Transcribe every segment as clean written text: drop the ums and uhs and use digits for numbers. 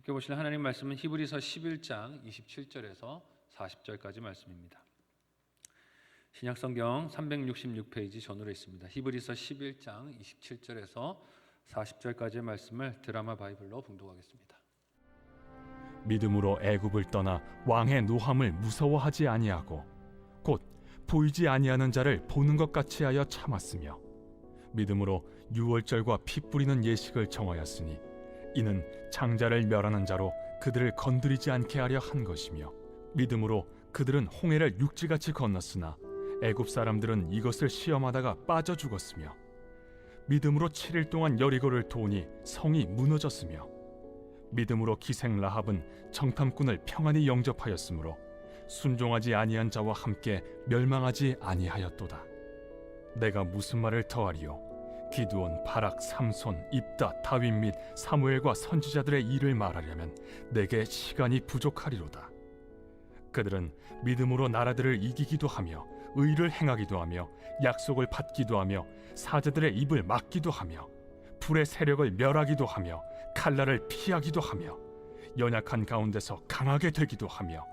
함께 보실 하나님 말씀은 히브리서 11장 27절에서 40절까지 말씀입니다. 신약성경 366페이지 전후로 있습니다. 히브리서 11장 27절에서 40절까지의 말씀을 드라마 바이블로 봉독하겠습니다. 믿음으로 애굽을 떠나 왕의 노함을 무서워하지 아니하고 곧 보이지 아니하는 자를 보는 것 같이 하여 참았으며 믿음으로 유월절과 피 뿌리는 예식을 정하였으니 이는 장자를 멸하는 자로 그들을 건드리지 않게 하려 한 것이며 믿음으로 그들은 홍해를 육지같이 건넜으나 애굽 사람들은 이것을 시험하다가 빠져 죽었으며 믿음으로 7일 동안 여리고를 도우니 성이 무너졌으며 믿음으로 기생 라합은 정탐꾼을 평안히 영접하였으므로 순종하지 아니한 자와 함께 멸망하지 아니하였도다. 내가 무슨 말을 더하리요? 기드온, 바락, 삼손, 입다, 다윗 및 사무엘과 선지자들의 일을 말하려면 내게 시간이 부족하리로다. 그들은 믿음으로 나라들을 이기기도 하며 의를 행하기도 하며 약속을 받기도 하며 사제들의 입을 막기도 하며 불의 세력을 멸하기도 하며 칼날을 피하기도 하며 연약한 가운데서 강하게 되기도 하며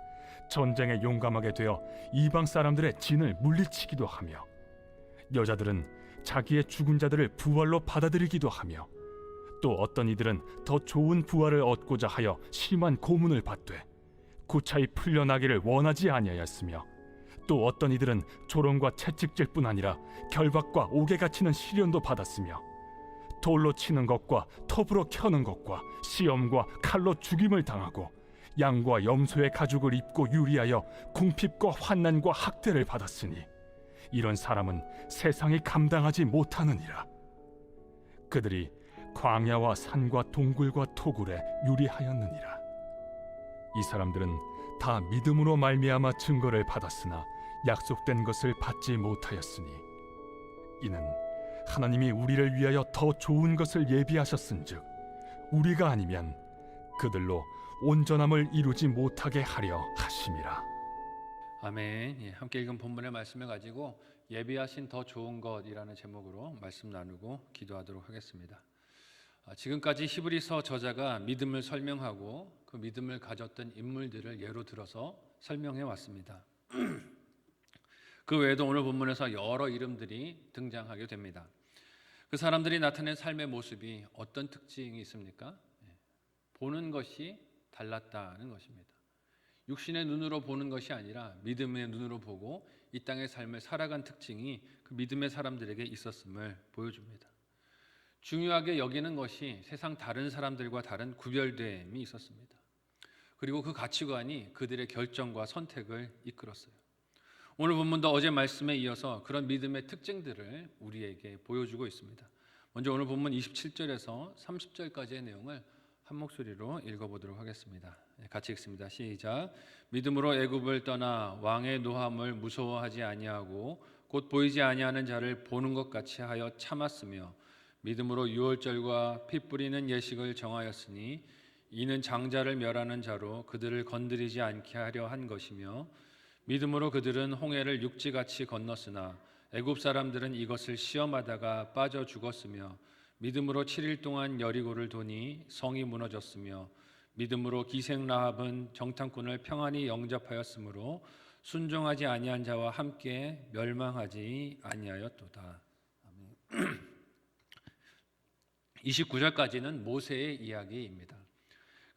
전쟁에 용감하게 되어 이방 사람들의 진을 물리치기도 하며 여자들은 자기의 죽은 자들을 부활로 받아들이기도 하며 또 어떤 이들은 더 좋은 부활을 얻고자 하여 심한 고문을 받되 구차히 풀려나기를 원하지 아니하였으며 또 어떤 이들은 조롱과 채찍질 뿐 아니라 결박과 옥에 갇히는 시련도 받았으며 돌로 치는 것과 톱으로 켜는 것과 시험과 칼로 죽임을 당하고 양과 염소의 가죽을 입고 유리하여 궁핍과 환난과 학대를 받았으니 이런 사람은 세상이 감당하지 못하느니라. 그들이 광야와 산과 동굴과 토굴에 유리하였느니라. 이 사람들은 다 믿음으로 말미암아 증거를 받았으나 약속된 것을 받지 못하였으니 이는 하나님이 우리를 위하여 더 좋은 것을 예비하셨은즉 우리가 아니면 그들로 온전함을 이루지 못하게 하려 하심이라. 아멘. 함께 읽은 본문의 말씀을 가지고 예비하신 더 좋은 것이라는 제목으로 말씀 나누고 기도하도록 하겠습니다. 지금까지 히브리서 저자가 믿음을 설명하고 그 믿음을 가졌던 인물들을 예로 들어서 설명해 왔습니다. 그 외에도 오늘 본문에서 여러 이름들이 등장하게 됩니다. 그 사람들이 나타낸 삶의 모습이 어떤 특징이 있습니까? 보는 것이 달랐다는 것입니다. 육신의 눈으로 보는 것이 아니라 믿음의 눈으로 보고 이 땅의 삶을 살아간 특징이 그 믿음의 사람들에게 있었음을 보여줍니다. 중요하게 여기는 것이 세상 다른 사람들과 다른 구별됨이 있었습니다. 그리고 그 가치관이 그들의 결정과 선택을 이끌었어요. 오늘 본문도 어제 말씀에 이어서 그런 믿음의 특징들을 우리에게 보여주고 있습니다. 먼저 오늘 본문 27절에서 30절까지의 내용을 한 목소리로 읽어보도록 하겠습니다. 같이 읽습니다. 시작. 믿음으로 애굽을 떠나 왕의 노함을 무서워하지 아니하고 곧 보이지 아니하는 자를 보는 것 같이 하여 참았으며 믿음으로 유월절과 피 뿌리는 예식을 정하였으니 이는 장자를 멸하는 자로 그들을 건드리지 않게 하려 한 것이며 믿음으로 그들은 홍해를 육지같이 건넜으나 애굽 사람들은 이것을 시험하다가 빠져 죽었으며 믿음으로 7일 동안 여리고를 도니 성이 무너졌으며 믿음으로 기생 라합은 정탐꾼을 평안히 영접하였으므로 순종하지 아니한 자와 함께 멸망하지 아니하였도다. 아멘. 29절까지는 모세의 이야기입니다.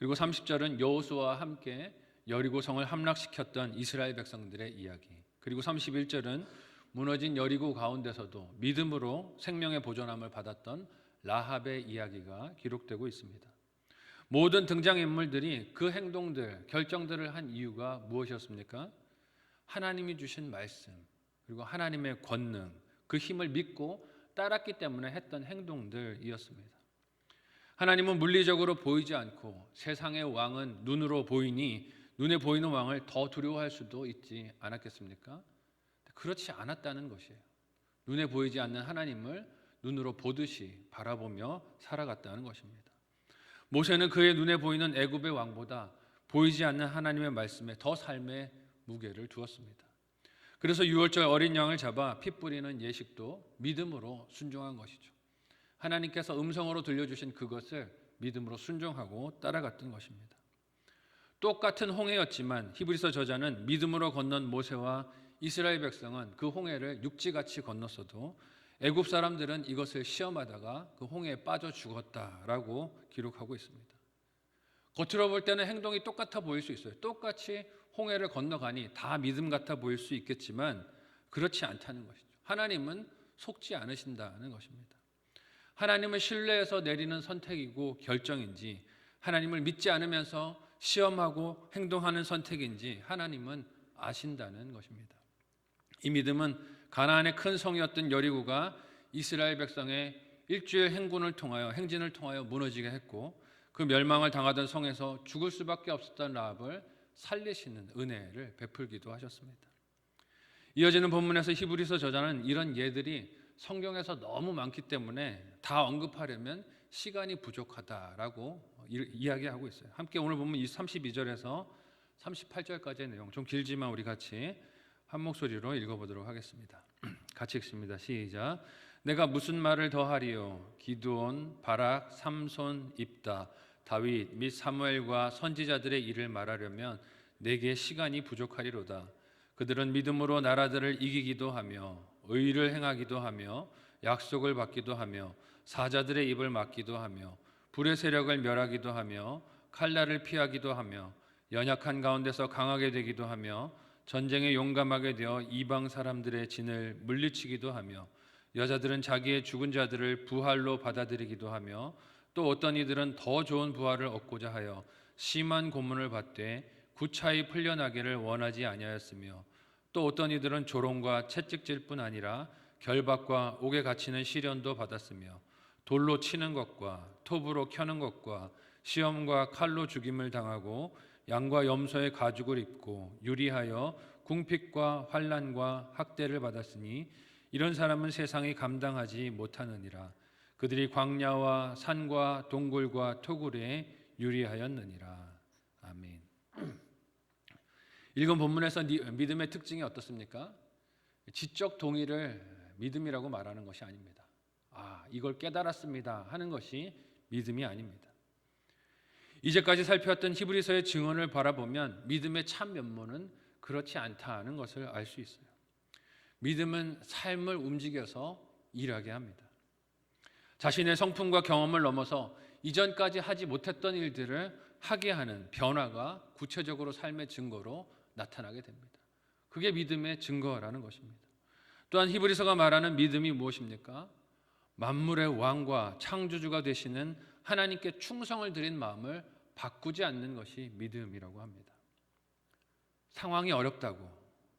그리고 30절은 여호수아와 함께 여리고성을 함락시켰던 이스라엘 백성들의 이야기. 그리고 31절은 무너진 여리고 가운데서도 믿음으로 생명의 보존함을 받았던 라합의 이야기가 기록되고 있습니다. 모든 등장인물들이 그 행동들, 결정들을 한 이유가 무엇이었습니까? 하나님이 주신 말씀, 그리고 하나님의 권능, 그 힘을 믿고 따랐기 때문에 했던 행동들이었습니다. 하나님은 물리적으로 보이지 않고 세상의 왕은 눈으로 보이니 눈에 보이는 왕을 더 두려워할 수도 있지 않았겠습니까? 그렇지 않았다는 것이에요. 눈에 보이지 않는 하나님을 눈으로 보듯이 바라보며 살아갔다는 것입니다. 모세는 그의 눈에 보이는 애굽의 왕보다 보이지 않는 하나님의 말씀에 더 삶의 무게를 두었습니다. 그래서 유월절 어린 양을 잡아 피 뿌리는 예식도 믿음으로 순종한 것이죠. 하나님께서 음성으로 들려주신 그것을 믿음으로 순종하고 따라갔던 것입니다. 똑같은 홍해였지만 히브리서 저자는 믿음으로 건넌 모세와 이스라엘 백성은 그 홍해를 육지같이 건넜어도 애굽 사람들은 이것을 시험하다가 그 홍해에 빠져 죽었다라고 기록하고 있습니다. 겉으로 볼 때는 행동이 똑같아 보일 수 있어요. 똑같이 홍해를 건너가니 다 믿음 같아 보일 수 있겠지만 그렇지 않다는 것이죠. 하나님은 속지 않으신다는 것입니다. 하나님을 신뢰해서 내리는 선택이고 결정인지, 하나님을 믿지 않으면서 시험하고 행동하는 선택인지 하나님은 아신다는 것입니다. 이 믿음은 가나안의 큰 성이었던 여리고가 이스라엘 백성의 일주일 행진을 통하여 무너지게 했고, 그 멸망을 당하던 성에서 죽을 수밖에 없었던 라합을 살리시는 은혜를 베풀기도 하셨습니다. 이어지는 본문에서 히브리서 저자는 이런 예들이 성경에서 너무 많기 때문에 다 언급하려면 시간이 부족하다라고 이야기하고 있어요. 함께 오늘 보면 32절에서 38절까지의 내용, 좀 길지만 우리 같이 한 목소리로 읽어보도록 하겠습니다. 같이 읽습니다. 시작. 내가 무슨 말을 더하리요? 기드온, 바락, 삼손, 입다, 다윗 및 사무엘과 선지자들의 일을 말하려면 내게 시간이 부족하리로다. 그들은 믿음으로 나라들을 이기기도 하며 의를 행하기도 하며 약속을 받기도 하며 사자들의 입을 막기도 하며 불의 세력을 멸하기도 하며 칼날을 피하기도 하며 연약한 가운데서 강하게 되기도 하며 전쟁에 용감하게 되어 이방 사람들의 진을 물리치기도 하며 여자들은 자기의 죽은 자들을 부활로 받아들이기도 하며 또 어떤 이들은 더 좋은 부활을 얻고자 하여 심한 고문을 받되 구차히 풀려나기를 원하지 아니하였으며 또 어떤 이들은 조롱과 채찍질뿐 아니라 결박과 옥에 갇히는 시련도 받았으며 돌로 치는 것과 톱으로 켜는 것과 시험과 칼로 죽임을 당하고 양과 염소의 가죽을 입고 유리하여 궁핍과 환난과 학대를 받았으니 이런 사람은 세상이 감당하지 못하느니라. 그들이 광야와 산과 동굴과 토굴에 유리하였느니라. 아멘. 읽은 본문에서 믿음의 특징이 어떻습니까? 지적 동의를 믿음이라고 말하는 것이 아닙니다. 이걸 깨달았습니다 하는 것이 믿음이 아닙니다. 이제까지 살펴왔던 히브리서의 증언을 바라보면 믿음의 참 면모는 그렇지 않다는 것을 알 수 있어요. 믿음은 삶을 움직여서 일하게 합니다. 자신의 성품과 경험을 넘어서 이전까지 하지 못했던 일들을 하게 하는 변화가 구체적으로 삶의 증거로 나타나게 됩니다. 그게 믿음의 증거라는 것입니다. 또한 히브리서가 말하는 믿음이 무엇입니까? 만물의 왕과 창조주가 되시는 하나님께 충성을 드린 마음을 바꾸지 않는 것이 믿음이라고 합니다. 상황이 어렵다고,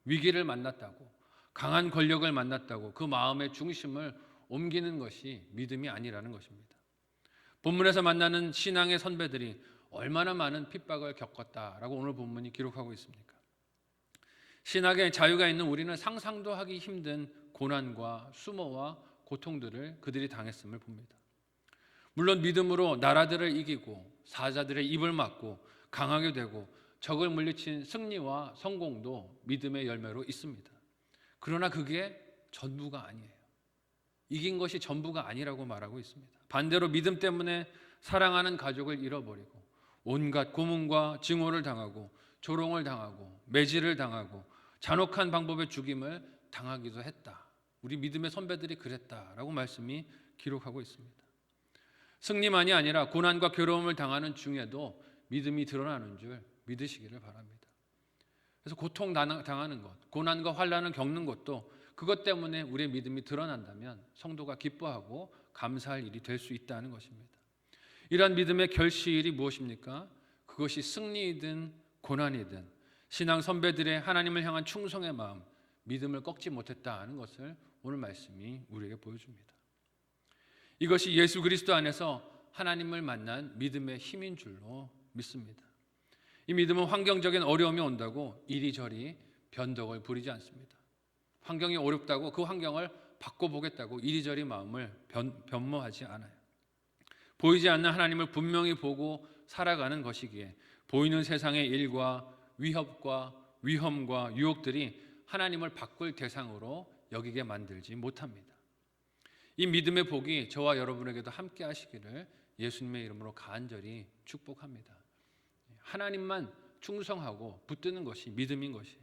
위기를 만났다고, 강한 권력을 만났다고 그 마음의 중심을 옮기는 것이 믿음이 아니라는 것입니다. 본문에서 만나는 신앙의 선배들이 얼마나 많은 핍박을 겪었다라고 오늘 본문이 기록하고 있습니까? 신학의 자유가 있는 우리는 상상도 하기 힘든 고난과 수모와 고통들을 그들이 당했음을 봅니다. 물론 믿음으로 나라들을 이기고 사자들의 입을 막고 강하게 되고 적을 물리친 승리와 성공도 믿음의 열매로 있습니다. 그러나 그게 전부가 아니에요. 이긴 것이 전부가 아니라고 말하고 있습니다. 반대로 믿음 때문에 사랑하는 가족을 잃어버리고 온갖 고문과 증오를 당하고 조롱을 당하고 매질을 당하고 잔혹한 방법의 죽임을 당하기도 했다. 우리 믿음의 선배들이 그랬다라고 말씀이 기록하고 있습니다. 승리만이 아니라 고난과 괴로움을 당하는 중에도 믿음이 드러나는 줄 믿으시기를 바랍니다. 그래서 고통 당하는 것, 고난과 환난을 겪는 것도 그것 때문에 우리의 믿음이 드러난다면 성도가 기뻐하고 감사할 일이 될 수 있다는 것입니다. 이러한 믿음의 결실이 무엇입니까? 그것이 승리이든 고난이든 신앙 선배들의 하나님을 향한 충성의 마음, 믿음을 꺾지 못했다는 것을 오늘 말씀이 우리에게 보여줍니다. 이것이 예수 그리스도 안에서 하나님을 만난 믿음의 힘인 줄로 믿습니다. 이 믿음은 환경적인 어려움이 온다고 이리저리 변덕을 부리지 않습니다. 환경이 어렵다고 그 환경을 바꿔보겠다고 이리저리 마음을 변모하지 않아요. 보이지 않는 하나님을 분명히 보고 살아가는 것이기에 보이는 세상의 일과 위협과 위험과 유혹들이 하나님을 바꿀 대상으로 여기게 만들지 못합니다. 이 믿음의 복이 저와 여러분에게도 함께 하시기를 예수님의 이름으로 간절히 축복합니다. 하나님만 충성하고 붙드는 것이 믿음인 것이,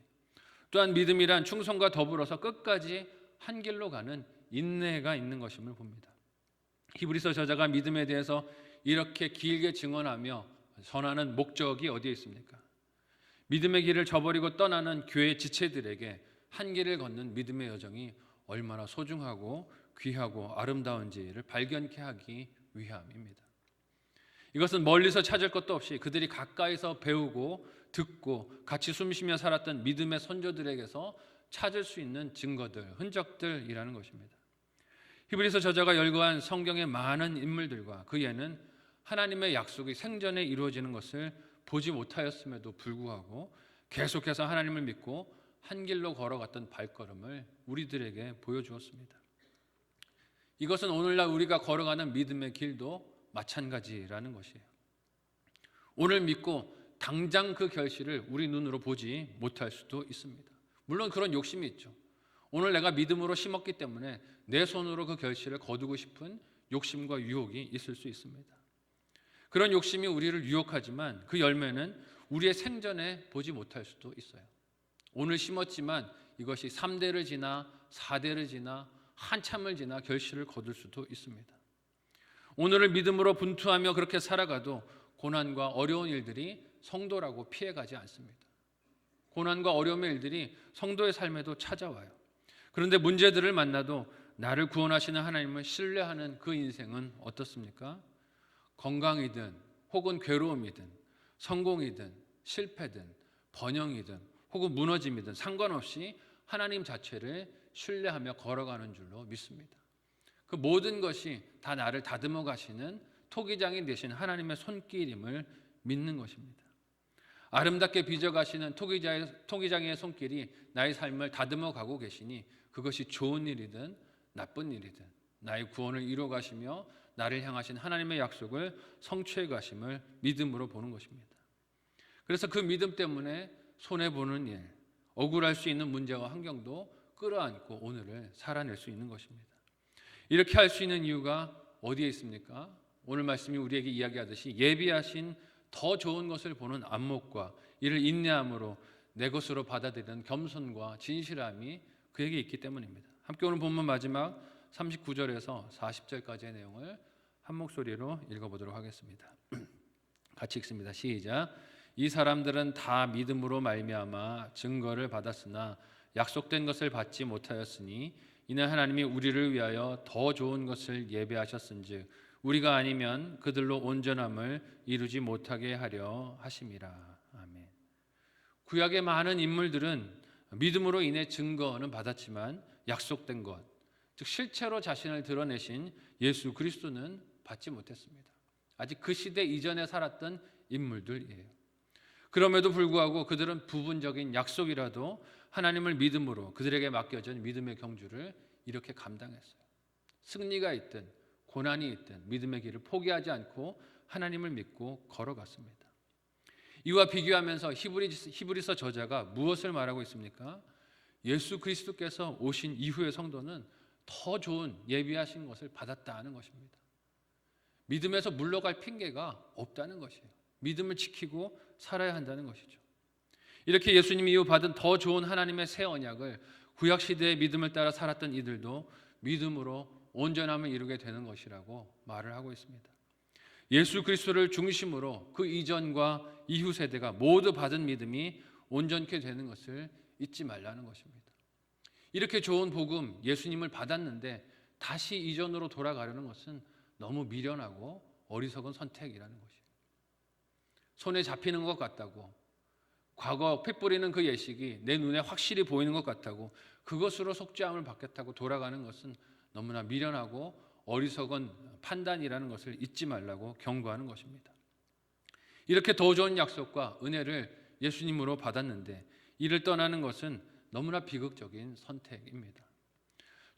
또한 믿음이란 충성과 더불어서 끝까지 한 길로 가는 인내가 있는 것임을 봅니다. 히브리서 저자가 믿음에 대해서 이렇게 길게 증언하며 전하는 목적이 어디에 있습니까? 믿음의 길을 저버리고 떠나는 교회 지체들에게 한 길을 걷는 믿음의 여정이 얼마나 소중하고 귀하고 아름다운지를 발견케 하기 위함입니다. 이것은 멀리서 찾을 것도 없이 그들이 가까이서 배우고 듣고 같이 숨쉬며 살았던 믿음의 선조들에게서 찾을 수 있는 증거들, 흔적들이라는 것입니다. 히브리서 저자가 열거한 성경의 많은 인물들과 그 예는 하나님의 약속이 생전에 이루어지는 것을 보지 못하였음에도 불구하고 계속해서 하나님을 믿고 한 길로 걸어갔던 발걸음을 우리들에게 보여주었습니다. 이것은 오늘날 우리가 걸어가는 믿음의 길도 마찬가지라는 것이에요. 오늘 믿고 당장 그 결실을 우리 눈으로 보지 못할 수도 있습니다. 물론 그런 욕심이 있죠. 오늘 내가 믿음으로 심었기 때문에 내 손으로 그 결실을 거두고 싶은 욕심과 유혹이 있을 수 있습니다. 그런 욕심이 우리를 유혹하지만 그 열매는 우리의 생전에 보지 못할 수도 있어요. 오늘 심었지만 이것이 3대를 지나 4대를 지나 한참을 지나 결실을 거둘 수도 있습니다. 오늘을 믿음으로 분투하며 그렇게 살아가도 고난과 어려운 일들이 성도라고 피해가지 않습니다. 고난과 어려움의 일들이 성도의 삶에도 찾아와요. 그런데 문제들을 만나도 나를 구원하시는 하나님을 신뢰하는 그 인생은 어떻습니까? 건강이든 혹은 괴로움이든 성공이든 실패든 번영이든 혹은 무너짐이든 상관없이 하나님 자체를 신뢰하며 걸어가는 줄로 믿습니다. 그 모든 것이 다 나를 다듬어 가시는 토기장이 되신 하나님의 손길임을 믿는 것입니다. 아름답게 빚어가시는 토기장의 손길이 나의 삶을 다듬어 가고 계시니 그것이 좋은 일이든 나쁜 일이든 나의 구원을 이루어 가시며 나를 향하신 하나님의 약속을 성취해 가심을 믿음으로 보는 것입니다. 그래서 그 믿음 때문에 손해보는 일, 억울할 수 있는 문제와 환경도 끌어안고 오늘을 살아낼 수 있는 것입니다. 이렇게 할 수 있는 이유가 어디에 있습니까? 오늘 말씀이 우리에게 이야기하듯이 예비하신 더 좋은 것을 보는 안목과 이를 인내함으로 내 것으로 받아들이는 겸손과 진실함이 그에게 있기 때문입니다. 함께 오늘 본문 마지막 39절에서 40절까지의 내용을 한 목소리로 읽어보도록 하겠습니다. 같이 읽습니다. 시작. 이 사람들은 다 믿음으로 말미암아 증거를 받았으나 약속된 것을 받지 못하였으니 이는 하나님이 우리를 위하여 더 좋은 것을 예배하셨은즉 우리가 아니면 그들로 온전함을 이루지 못하게 하려 하심이라. 아멘. 구약의 많은 인물들은 믿음으로 인해 증거는 받았지만 약속된 것, 즉 실체로 자신을 드러내신 예수 그리스도는 받지 못했습니다. 아직 그 시대 이전에 살았던 인물들이에요. 그럼에도 불구하고 그들은 부분적인 약속이라도 하나님을 믿음으로 그들에게 맡겨진 믿음의 경주를 이렇게 감당했어요. 승리가 있든 고난이 있든 믿음의 길을 포기하지 않고 하나님을 믿고 걸어갔습니다. 이와 비교하면서 히브리서 저자가 무엇을 말하고 있습니까? 예수 그리스도께서 오신 이후의 성도는 더 좋은 예비하신 것을 받았다는 것입니다. 믿음에서 물러갈 핑계가 없다는 것이에요. 믿음을 지키고 살아야 한다는 것이죠. 이렇게 예수님 이후 받은 더 좋은 하나님의 새 언약을 구약시대의 믿음을 따라 살았던 이들도 믿음으로 온전함을 이루게 되는 것이라고 말을 하고 있습니다. 예수 그리스도를 중심으로 그 이전과 이후 세대가 모두 받은 믿음이 온전케 되는 것을 잊지 말라는 것입니다. 이렇게 좋은 복음 예수님을 받았는데 다시 이전으로 돌아가려는 것은 너무 미련하고 어리석은 선택이라는 것이에요. 손에 잡히는 것 같다고, 과거 핏뿌리는 그 예식이 내 눈에 확실히 보이는 것 같다고 그것으로 속죄함을 받겠다고 돌아가는 것은 너무나 미련하고 어리석은 판단이라는 것을 잊지 말라고 경고하는 것입니다. 이렇게 더 좋은 약속과 은혜를 예수님으로 받았는데 이를 떠나는 것은 너무나 비극적인 선택입니다.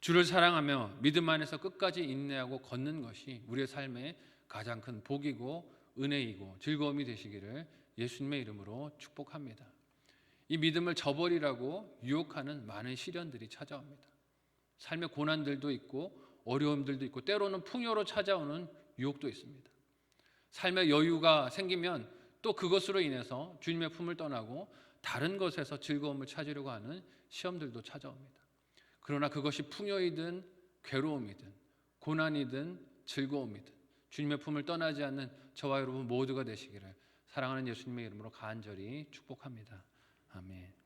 주를 사랑하며 믿음 안에서 끝까지 인내하고 걷는 것이 우리의 삶의 가장 큰 복이고 은혜이고 즐거움이 되시기를 예수님의 이름으로 축복합니다. 이 믿음을 저버리라고 유혹하는 많은 시련들이 찾아옵니다. 삶의 고난들도 있고 어려움들도 있고 때로는 풍요로 찾아오는 유혹도 있습니다. 삶의 여유가 생기면 또 그것으로 인해서 주님의 품을 떠나고 다른 것에서 즐거움을 찾으려고 하는 시험들도 찾아옵니다. 그러나 그것이 풍요이든 괴로움이든 고난이든 즐거움이든 주님의 품을 떠나지 않는 저와 여러분 모두가 되시기를 사랑하는 예수님의 이름으로 간절히 축복합니다. 아멘.